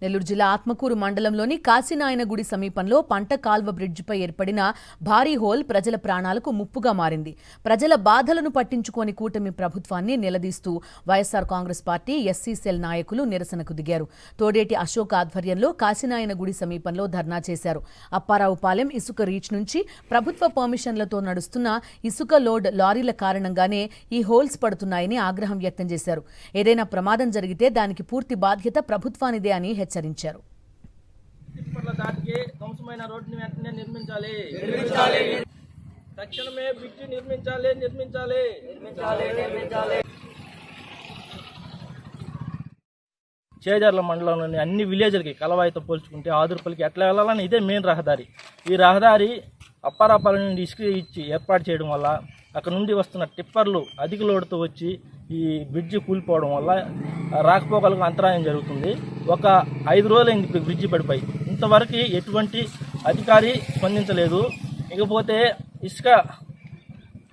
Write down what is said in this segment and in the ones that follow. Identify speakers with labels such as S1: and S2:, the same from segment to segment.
S1: నెల్లూరు జిల్లా ఆత్మకూరు మండలంలోని కాశీనాయనగుడి సమీపంలో పంట కాల్వ బ్రిడ్జిపై ఏర్పడిన భారీ హోల్ ప్రజల ప్రాణాలకు ముప్పుగా మారింది. ప్రజల బాధలను పట్టించుకోని కూటమి ప్రభుత్వాన్ని నిలదీస్తూ YSR Congress party SC cell నాయకులు నిరసనకు దిగారు. తోడేటి అశోక్ ఆధ్వర్యంలో కాశీనాయనగుడి సమీపంలో ధర్నా చేశారు. అప్పారావుపాలెం ఇసుక రీచ్ నుంచి ప్రభుత్వ పర్మిషన్లతో నడుస్తున్న ఇసుక లోడ్ లారీల కారణంగానే ఈ హోల్స్ పడుతున్నాయని ఆగ్రహం వ్యక్తం చేశారు. ఏదైనా ప్రమాదం జరిగితే దానికి పూర్తి బాధ్యత ప్రభుత్వానిదే అని హెచ్చరించారు.
S2: చేజర్ల మండలంలోని అన్ని విలేజ్లకి కలవాయితో పోల్చుకుంటే ఆదుర్పల్లికి ఎట్లా వెళ్ళాలని ఇదే మెయిన్ రహదారి. ఈ రహదారి అప్పారాపాలెం నుండి ఇసుక ఇచ్చి ఏర్పాటు చేయడం వల్ల అక్కడ నుండి వస్తున్న టిప్పర్లు అధిక లోడుతో వచ్చి ఈ బ్రిడ్జి కూలిపోవడం వల్ల రాకపోకలకు అంతరాయం జరుగుతుంది. ఒక 5 రోజులైంది ఇప్పుడు బ్రిడ్జి పడిపోయి, ఇంతవరకు ఎటువంటి అధికారి స్పందించలేదు. ఇకపోతే ఇసుక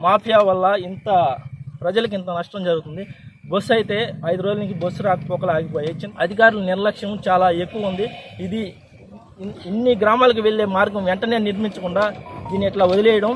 S2: మాఫియా వల్ల ప్రజలకు ఇంత నష్టం జరుగుతుంది. బస్సు అయితే 5 రోజుల నుంచి బస్సు రాకపోకలు ఆగిపోయాయి. అధికారుల నిర్లక్ష్యం చాలా ఎక్కువ ఉంది. ఇది ఇన్ని గ్రామాలకు వెళ్లే మార్గం వెంటనే నిర్మించకుండా దీన్ని ఇట్లా వదిలేయడం